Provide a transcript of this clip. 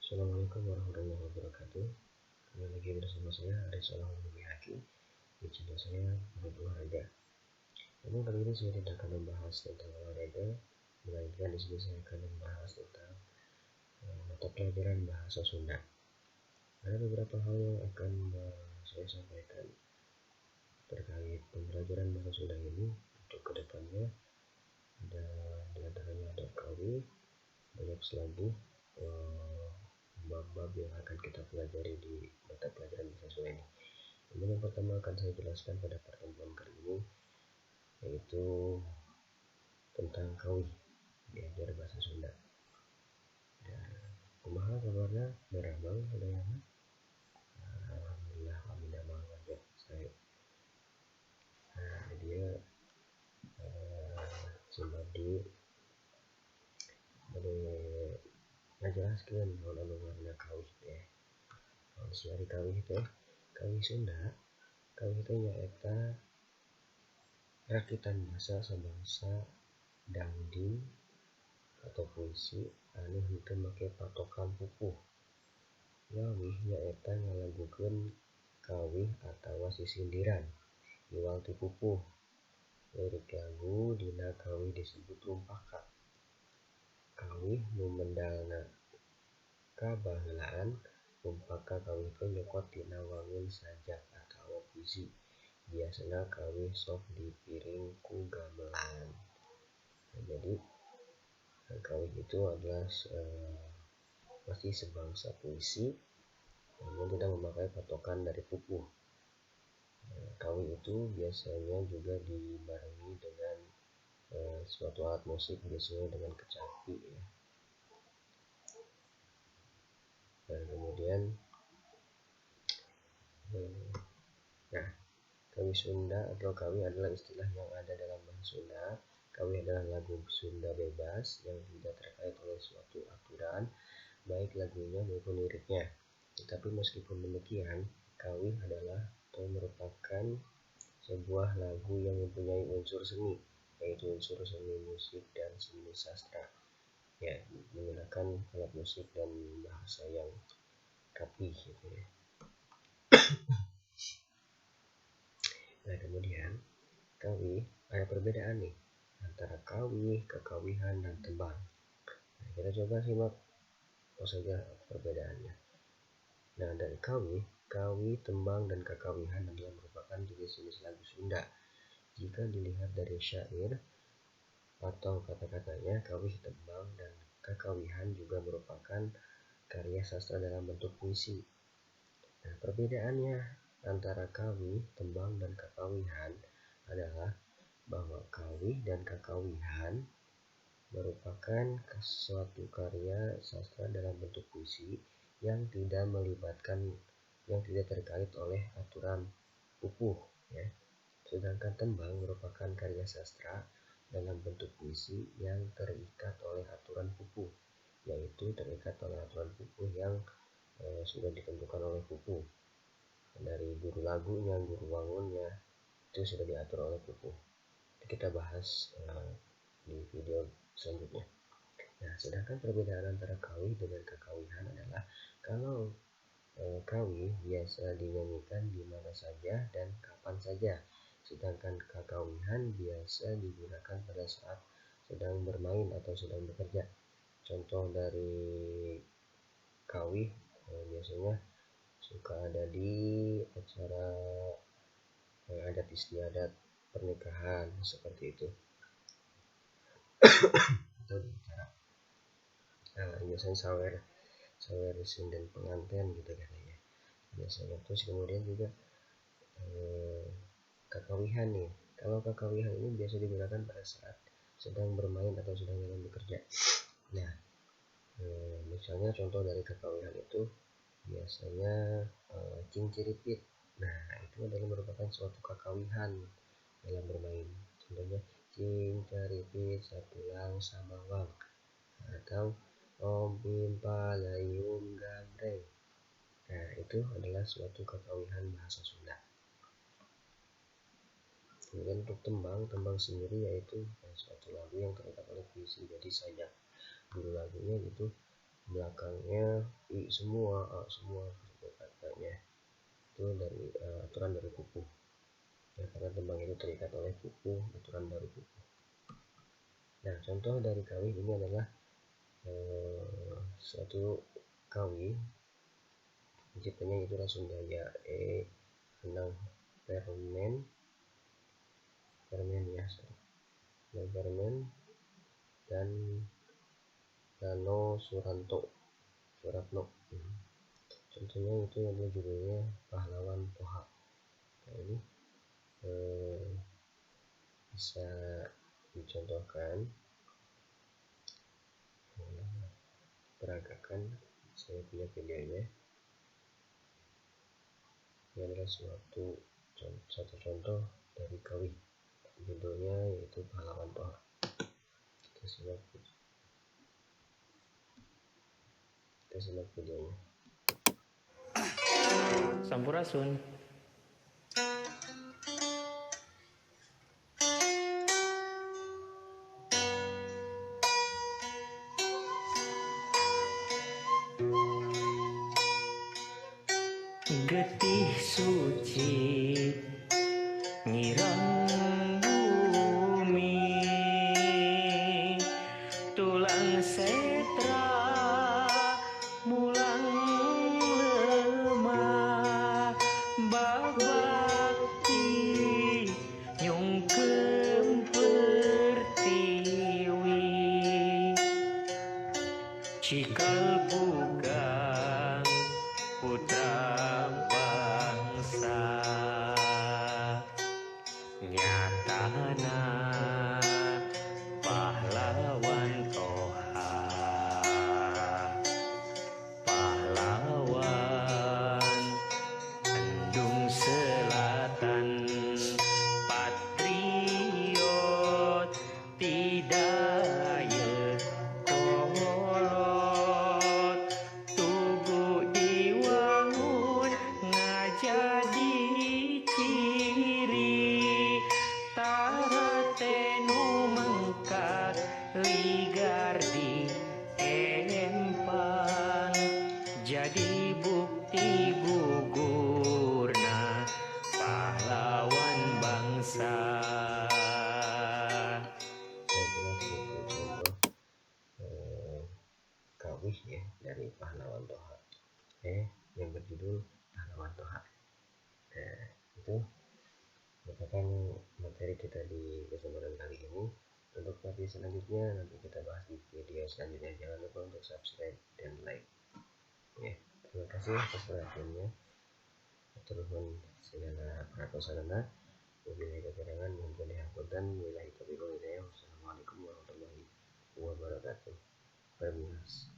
Assalamualaikum warahmatullahi wabarakatuh. Kembali lagi bersama saya Aris Haki di channel saya Menurut Olahraga. Namun kali ini saya tidak akan membahas tentang olahraga, melainkan di sini saya akan membahas tentang mata pelajaran bahasa Sunda. Ada beberapa hal yang akan saya sampaikan terkait pembelajaran bahasa Sunda ini untuk kedepannya. Ada diantaranya ada kawi, banyak selalu bab-bab yang akan kita pelajari di mata pelajaran bahasa Sunda ini. Yang pertama akan saya jelaskan pada pertemuan kali ini yaitu tentang kawi, belajar bahasa Sunda. Kumaha kabarnya beramang sadayana. Alhamdulillah kami damang aja saya. Dia Sumadi ngajelaskeun naon anu ngaranna kawi teh. Siari kawi teh, kawi Sunda, kawi teh nyaeta rakitan basa sabangsa dangding atau puisi anu henteu make patokan pupuh. Ngawih nyaeta ngalagukeun kawih atawa sisindiran iwal ti pupuh. Lirik lagu dina kawih disebut rumpaka. Kawih nu mendalna kabaheulaan rumpaka kawih teh nyokot tina wangun sajak atawa puisi. Biasana kawih sok dipiring ku gamelan. Jadi kawih itu adalah masih sebangsa puisi namun tidak memakai patokan dari pupuh. Kawih itu biasanya juga dibarengi dengan suatu alat musik, biasanya dengan kecapi ya. Dan kemudian kawi Sunda atau kawi adalah istilah yang ada dalam bahasa Sunda. Kawi adalah lagu Sunda bebas yang tidak terkait oleh suatu aturan, baik lagunya maupun liriknya. Tetapi meskipun demikian, kawi adalah atau merupakan sebuah lagu yang mempunyai unsur seni, yaitu unsur seni musik dan seni sastra. Ya, menggunakan alat musik dan bahasa yang rapih gitu ya. Nah kemudian kawi ada perbedaan nih antara kawi, kekawihan, dan tembang. Nah, kita coba simak apa saja perbedaannya. Nah dari kawi, tembang, dan kekawihan adalah merupakan jenis-jenis lagu Sunda. Jika dilihat dari syair atau kata-katanya, kawih, tembang, dan kekawihan juga merupakan karya sastra dalam bentuk puisi. Nah, perbedaannya antara kawih, tembang, dan kekawihan adalah bahwa kawih dan kekawihan merupakan suatu karya sastra dalam bentuk puisi yang tidak terkait oleh aturan pupuh ya. Sedangkan tembang merupakan karya sastra dalam bentuk puisi yang terikat oleh aturan pupuh, yaitu terikat oleh aturan pupuh yang sudah ditentukan oleh pupuh. Dari guru lagunya, guru wangunnya, itu sudah diatur oleh pupuh. Kita bahas di video selanjutnya. Nah, sedangkan perbedaan antara kawih dengan kekawihan adalah kalau kawih biasa dinyanyikan di mana saja dan kapan saja, sedangkan kekawihan biasa digunakan pada saat sedang bermain atau sedang bekerja. Contoh dari kawih biasanya suka ada di acara adat istiadat pernikahan seperti itu. Atau di acara biasanya sawer sinden pengantin gitu katanya biasanya. Terus kemudian juga kekawihan nih. Kalau kekawihan ini biasa digunakan pada saat sedang bermain atau sedang dalam bekerja. Nah, misalnya contoh dari kekawihan itu biasanya cingciripit. Nah, itu adalah merupakan suatu kekawihan dalam bermain. Contohnya cingcaripit satulang samawang atau ompim palayum gambreng. Nah, itu adalah suatu kekawihan bahasa Sunda. Kemudian untuk tembang sendiri yaitu suatu lagu yang terikat oleh puisi. Jadi sajak guru lagunya itu belakangnya I semua, A semua katanya. Itu dari aturan dari pupu ya, karena tembang itu terikat oleh pupu, aturan dari pupu. Nah, contoh dari kawi ini adalah suatu kawi penciptanya itu Rasundaya, Anang Permen ya, Permen dan Nano Suratno. Contohnya itu adalah judulnya Pahlawan Toha. Nah, ini bisa dicontohkan peragakan. Saya punya videonya. Ini adalah satu contoh dari kawi, judulnya yaitu Pahlawan Toha. Kita simak videonya. Sampurasun. Getih suci ngirang bumi, tulang setra mulang lemah, babakti nyungkem pertiwi, cikal bukan putra bangsa, nyatana pahlawan Toha, pahlawan Bandung Selatan, patriot tidak kolot, tugu diwangun ngajadi ciri, taratenu mengkat ligar di empang, jadi bukti gugurna pahlawan bangsa. Kawih ya dari Pahlawan Toha yang berjudul Pahlawan Toha. Nah, itu merupakan materi kita di kesempatan kali ini. Untuk materi selanjutnya nanti kita bahas di video selanjutnya. Jangan lupa untuk subscribe dan like ya. Terima kasih atas perhatiannya. Turun segala peraturan wabillahi kekurangan, mohon dihampurkan. Wassalamualaikum warahmatullahi wabarakatuh. Perminas.